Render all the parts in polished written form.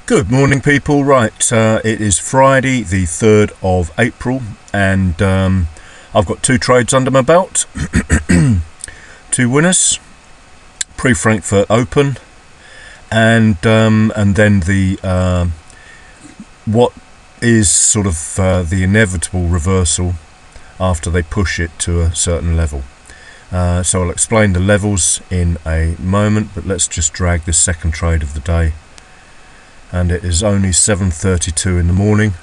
Good morning, people. Right, it is Friday the 3rd of April, and I've got two trades under my belt. Two winners, pre-Frankfurt Open, and then the what is sort of the inevitable reversal after they push it to a certain level. So I'll explain the levels in a moment, but let's just drag this second trade of the day. And it is only 7:32 in the morning.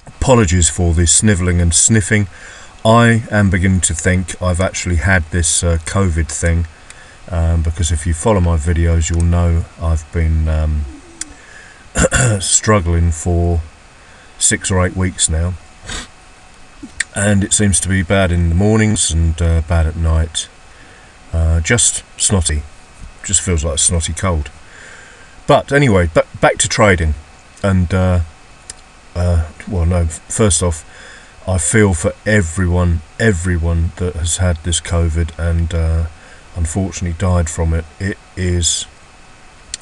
Apologies for the snivelling and sniffing. I am beginning to think I've actually had this COVID thing, because if you follow my videos you'll know I've been struggling for 6 or 8 weeks now, and it seems to be bad in the mornings and bad at night. Just snotty, just feels like a snotty cold. But anyway, back to trading, and well, no, first off, I feel for everyone that has had this COVID and unfortunately died from it. It is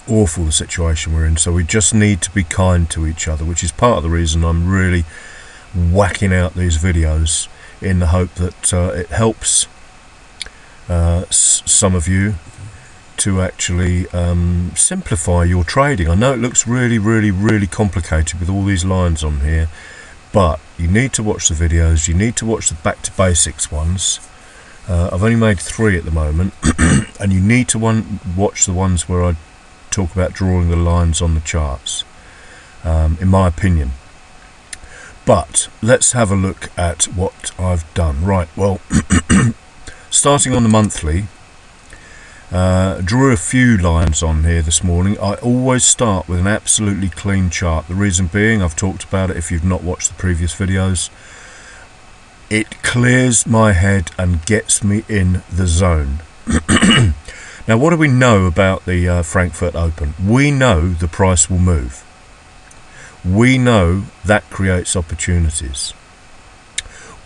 awful, the situation we're in, so we just need to be kind to each other, which is part of the reason I'm really whacking out these videos, in the hope that it helps some of you to actually simplify your trading. I know it looks really complicated with all these lines on here, but you need to watch the videos. You need to watch the back to basics ones. I've only made 3 at the moment, and you need to watch the ones where I talk about drawing the lines on the charts, in my opinion. But let's have a look at what I've done. Right, well, starting on the monthly, drew a few lines on here this morning. I always start with an absolutely clean chart. The reason being, I've talked about it if you've not watched the previous videos, it clears my head and gets me in the zone. Now, what do we know about the Frankfurt Open? We know the price will move. We know that creates opportunities.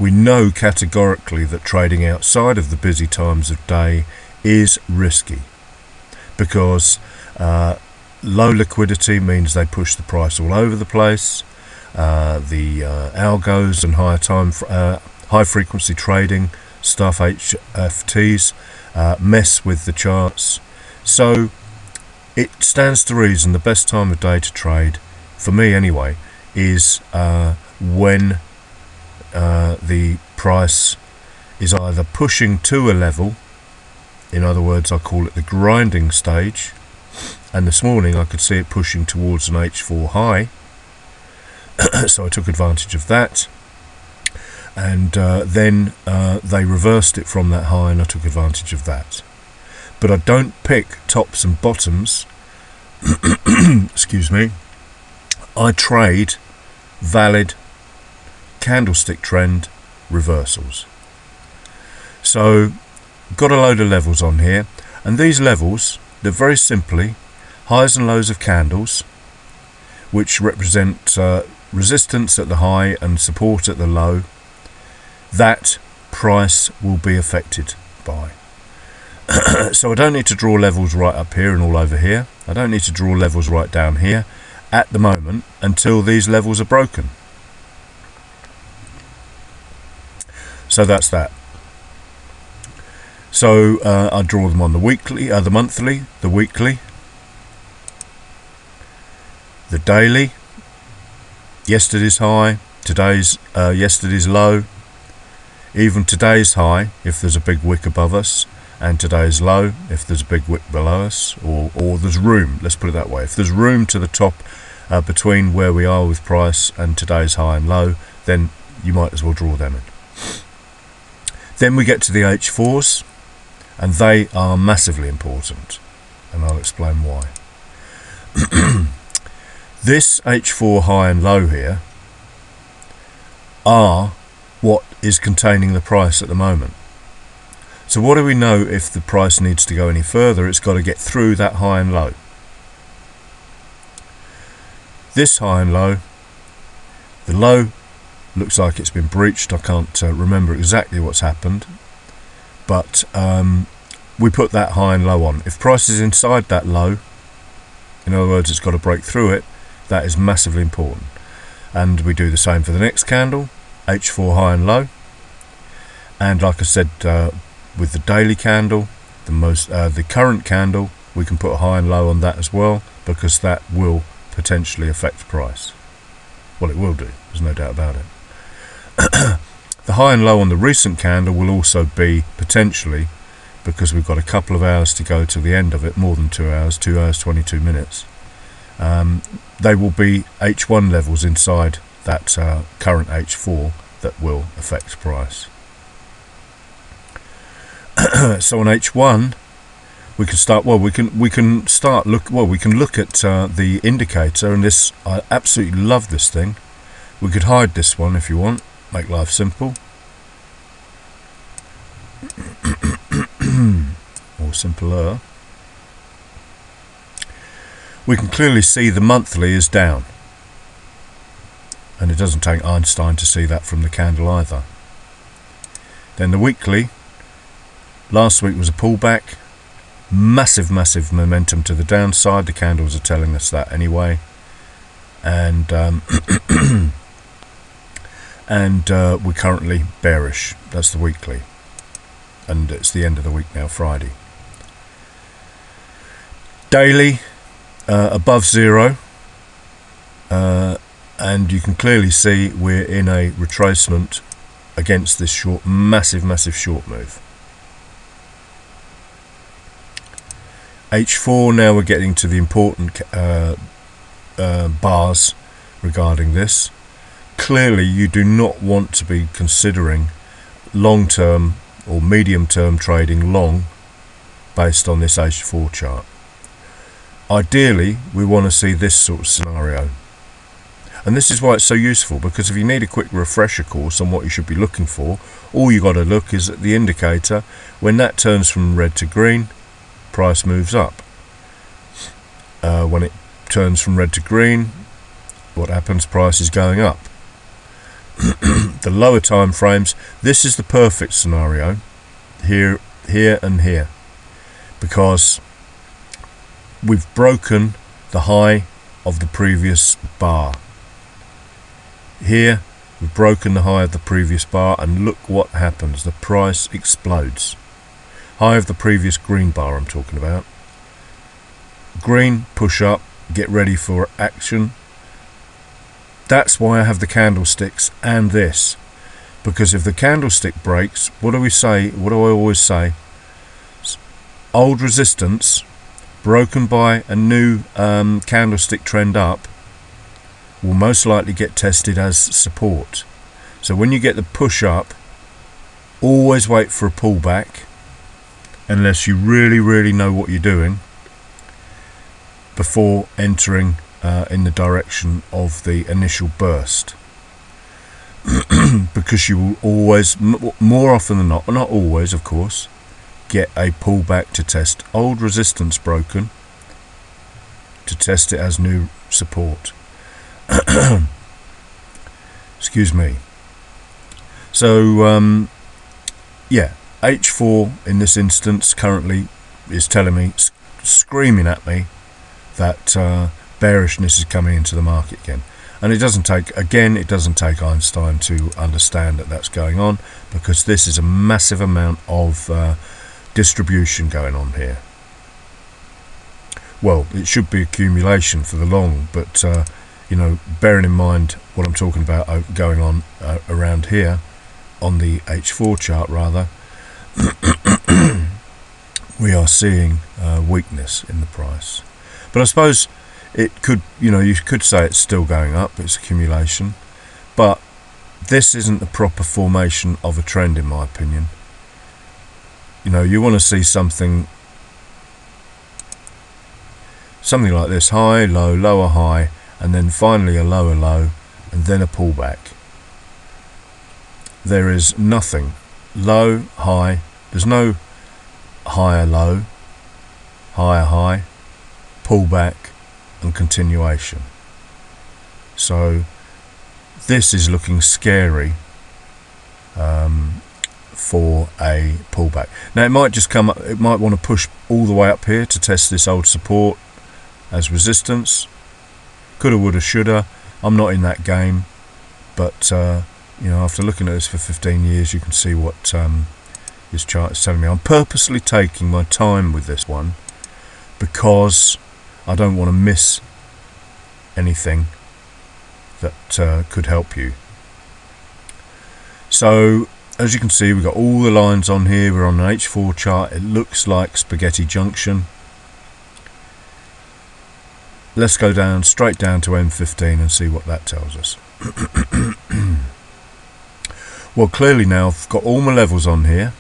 We know categorically that trading outside of the busy times of day is risky, because low liquidity means they push the price all over the place. The algos and high frequency trading stuff, HFTs, mess with the charts. So it stands to reason the best time of day to trade, for me anyway, is when the price is either pushing to a level. In other words, I call it the grinding stage, and this morning I could see it pushing towards an H4 high, so I took advantage of that, and then they reversed it from that high and I took advantage of that. But I don't pick tops and bottoms, excuse me, I trade valid candlestick trend reversals. So got a load of levels on here, and these levels, they're very simply highs and lows of candles, which represent resistance at the high and support at the low. That price will be affected by. So I don't need to draw levels right up here and all over here. I don't need to draw levels right down here at the moment until these levels are broken. So that's that. So I draw them on the weekly, the monthly, the weekly, the daily, yesterday's high, yesterday's low, even today's high if there's a big wick above us, and today's low if there's a big wick below us, or there's room, let's put it that way. If there's room to the top between where we are with price and today's high and low, then you might as well draw them in. Then we get to the H4s, and they are massively important, and I'll explain why. This H4 high and low here are what is containing the price at the moment. So what do we know if the price needs to go any further? It's got to get through that high and low. This high and low, the low looks like it's been breached. I can't remember exactly what's happened, but we put that high and low on. If price is inside that low, in other words, it's got to break through it. That is massively important. And we do the same for the next candle, H4 high and low. And like I said, with the daily candle, the current candle, we can put a high and low on that as well, because that will potentially affect price. Well, it will do, there's no doubt about it. The high and low on the recent candle will also be potentially, because we've got a couple of hours to go to the end of it, more than 2 hours, 2 hours 22 minutes. They will be H1 levels inside that current H4 that will affect price. So on H1 we can start. Well, we can start look. Well, we can look at the indicator, and this, I absolutely love this thing. We could hide this one if you want. Make life simple, or simpler. We can clearly see the monthly is down, and it doesn't take Einstein to see that from the candle either. Then the weekly, last week was a pullback, massive momentum to the downside. The candles are telling us that anyway, and we're currently bearish. That's the weekly, and it's the end of the week now, Friday. Daily, above zero, and you can clearly see we're in a retracement against this short, massive short move. H4, now we're getting to the important bars regarding this. Clearly you do not want to be considering long-term or medium-term trading long based on this H4 chart. Ideally we want to see this sort of scenario, and this is why it's so useful, because if you need a quick refresher course on what you should be looking for, all you got to look is at the indicator. When that turns from red to green, price moves up. When it turns from red to green, what happens? Price is going up. The lower time frames, this is the perfect scenario, here and here, because we've broken the high of the previous bar. Here we've broken the high of the previous bar, and look what happens. The price explodes. High of the previous green bar I'm talking about. Green, push up, get ready for action. That's why I have the candlesticks and this, because if the candlestick breaks, what do we say? What do I always say? Old resistance broken by a new candlestick trend up will most likely get tested as support. So when you get the push up, always wait for a pullback, unless you really know what you're doing, before entering in the direction of the initial burst. Because you will always, more often than not always of course, get a pullback to test old resistance broken, to test it as new support. Excuse me. So yeah, H4 in this instance currently is telling me, screaming at me, that bearishness is coming into the market again. And it doesn't take Einstein to understand that that's going on, because this is a massive amount of distribution going on here. Well, it should be accumulation for the long, but you know, bearing in mind what I'm talking about going on around here on the H4 chart rather, we are seeing weakness in the price. But I suppose it could, you know, you could say it's still going up, it's accumulation, but this isn't the proper formation of a trend in my opinion. You know, you want to see something like this: high, low, lower, high, and then finally a lower low, and then a pullback. There is nothing. Low, high, there's no higher low, higher high, pullback and continuation. So this is looking scary for a pullback. Now it might just come up, it might want to push all the way up here to test this old support, as resistance. Coulda, woulda, shoulda. I'm not in that game, but you know, after looking at this for 15 years, you can see what this chart is telling me. I'm purposely taking my time with this one because I don't want to miss anything that could help you. So as you can see, we've got all the lines on here. We're on an H4 chart. It looks like Spaghetti Junction. Let's go down, straight down to M15 and see what that tells us. Well, clearly now I've got all my levels on here.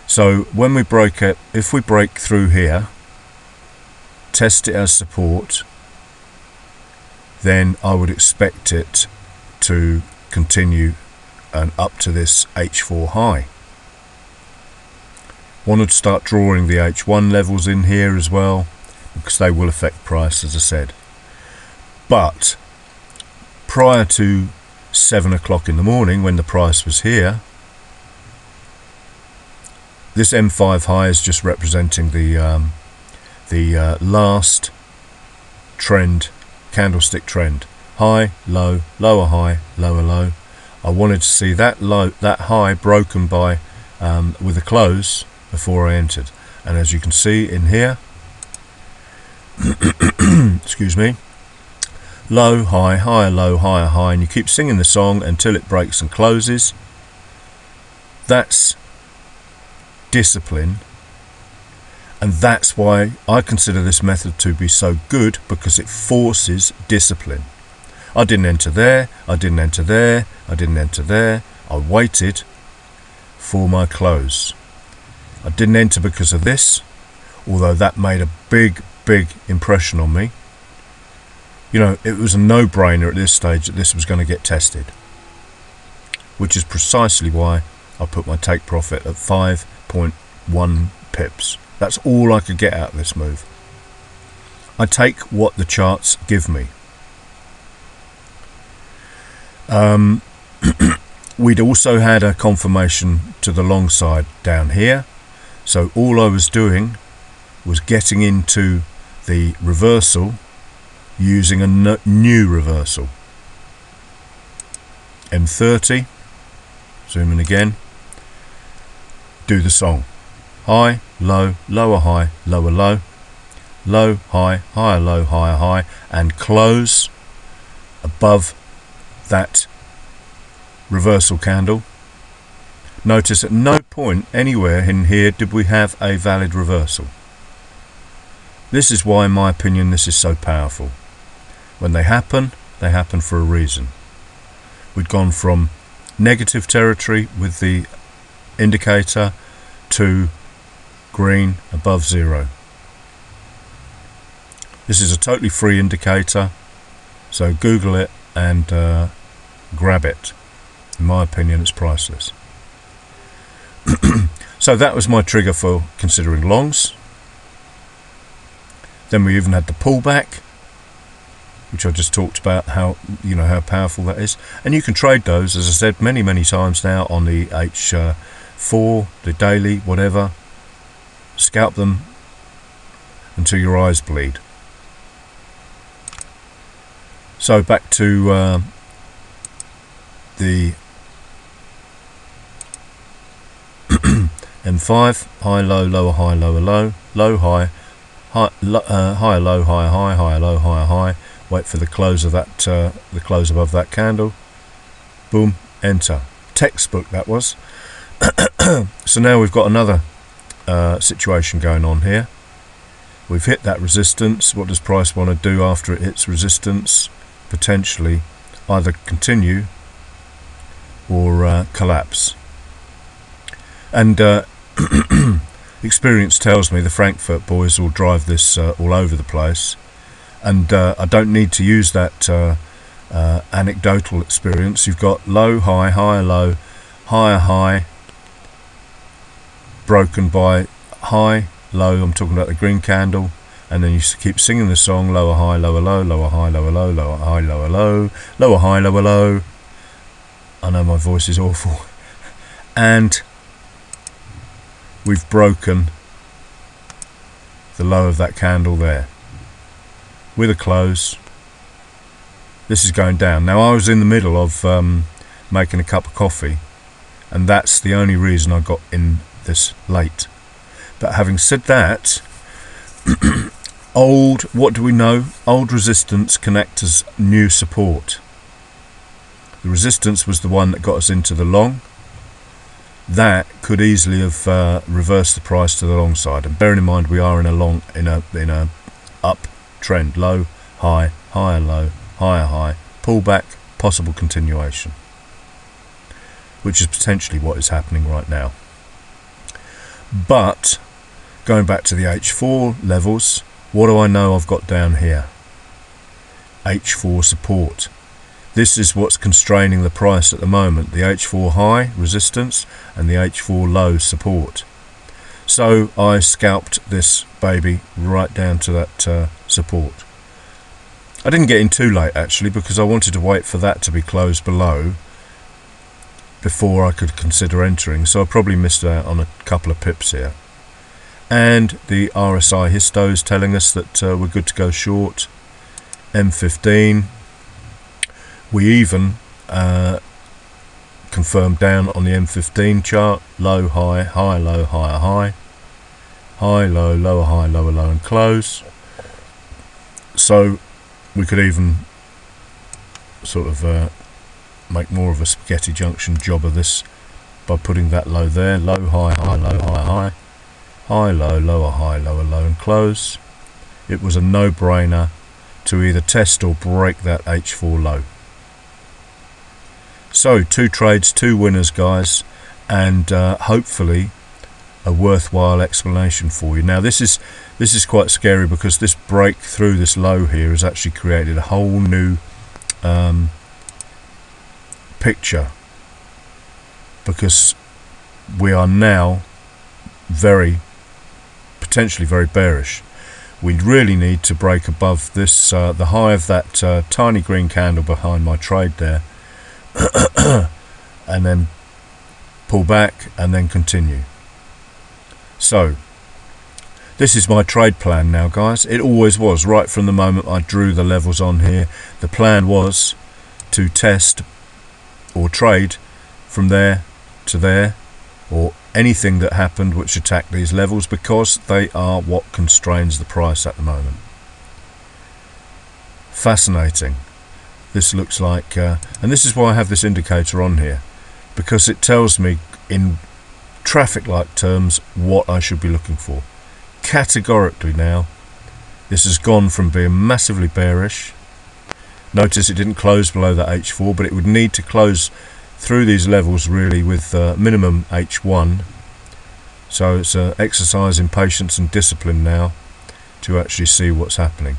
So when we break it, if we break through here, test it as support, then I would expect it to continue and up to this H4 high. Wanted to start drawing the H1 levels in here as well, because they will affect price, as I said. But prior to 7 o'clock in the morning, when the price was here, this M5 high is just representing the last trend, candlestick trend. High, low, lower high, lower low. I wanted to see that low, that high broken by with a close before I entered. And as you can see in here, excuse me, low, high, higher, low, higher, high, and you keep singing the song until it breaks and closes. That's discipline, and that's why I consider this method to be so good, because it forces discipline. I didn't enter there, I didn't enter there, I didn't enter there. I waited for my close. I didn't enter because of this, although that made a big impression on me. You know, it was a no-brainer at this stage that this was going to get tested, which is precisely why I put my take profit at 5.1 pips. That's all I could get out of this move. I take what the charts give me. We'd also had a confirmation to the long side down here, so all I was doing was getting into the reversal using a new reversal. M30, zoom in again, do the song. High, low, lower high, lower low, low, high, higher low, higher high, and close above that reversal candle. Notice at no point anywhere in here did we have a valid reversal. This is why, in my opinion, this is so powerful. When they happen for a reason. We'd gone from negative territory with the indicator to green above zero. This is a totally free indicator, so Google it and grab it. In my opinion, it's priceless. So that was my trigger for considering longs. Then we even had the pullback, which I just talked about, how, you know, how powerful that is. And you can trade those, as I said many times now, on the H4, the daily, whatever. Scalp them until your eyes bleed. So back to the M5, high, low, lower, high, lower, low, low, high, higher, low, higher, high, higher, low, higher, high. Wait for the close of that, the close above that candle. Boom, enter. Textbook that was. So now we've got another situation going on here. We've hit that resistance. What does price want to do after it hits resistance? Potentially either continue or collapse. And experience tells me the Frankfurt boys will drive this all over the place, and I don't need to use that anecdotal experience. You've got low, high, higher, low, higher, high, broken by high, low. I'm talking about the green candle, and then you keep singing the song: lower, high, lower, low, lower, high, lower, low, lower, high, lower, low, lower, high, lower, low. I know my voice is awful. And we've broken the low of that candle there. with a close. This is going down. Now I was in the middle of making a cup of coffee, and that's the only reason I got in this late. But having said that, what do we know? Old resistance connect as new support. The resistance was the one that got us into the long. That could easily have reversed the price to the long side. And bearing in mind we are in a uptrend, low, high, higher, low, higher, high, pullback, possible continuation, which is potentially what is happening right now. But going back to the H4 levels, what do I know I've got down here? H4 support. This is what's constraining the price at the moment, the H4 high resistance and the H4 low support. So I scalped this baby right down to that support. I didn't get in too late actually, because I wanted to wait for that to be closed below before I could consider entering, so I probably missed out on a couple of pips here. And the RSI histo is telling us that we're good to go short. M15. We even confirmed down on the M15 chart, low, high, high, low, higher, high, high, low, lower, high, lower, low, and close. So we could even sort of make more of a spaghetti junction job of this by putting that low there, low, high, high, low, high, high, high, low, lower, high, lower, low, and close. It was a no-brainer to either test or break that H4 low. So 2 trades, 2 winners, guys, and hopefully a worthwhile explanation for you. Now this is quite scary, because this break through this low here has actually created a whole new picture, because we are now potentially very bearish. We really need to break above this the high of that tiny green candle behind my trade there, and then pull back and then continue. So this is my trade plan now, guys. It always was, right from the moment I drew the levels on here. The plan was to test or trade from there to there, or anything that happened which attacked these levels, because they are what constrains the price at the moment. Fascinating. This looks like, and this is why I have this indicator on here, because it tells me in traffic-like terms what I should be looking for. Categorically now, this has gone from being massively bearish. Notice it didn't close below that H4, but it would need to close through these levels really with minimum H1. So it's an exercise in patience and discipline now to actually see what's happening.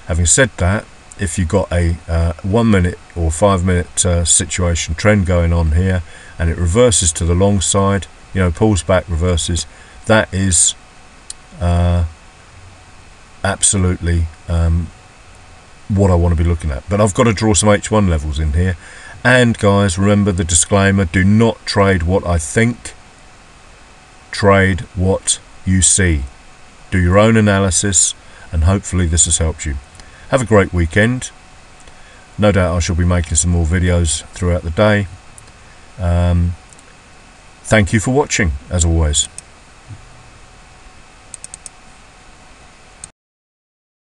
Having said that, if you've got a 1 minute or 5 minute situation trend going on here, and it reverses to the long side, you know, pulls back, reverses, that is absolutely what I want to be looking at. But I've got to draw some H1 levels in here. And guys, remember the disclaimer: do not trade what I think, trade what you see. Do your own analysis, and hopefully this has helped you. Have a great weekend. No doubt I shall be making some more videos throughout the day. Thank you for watching, as always.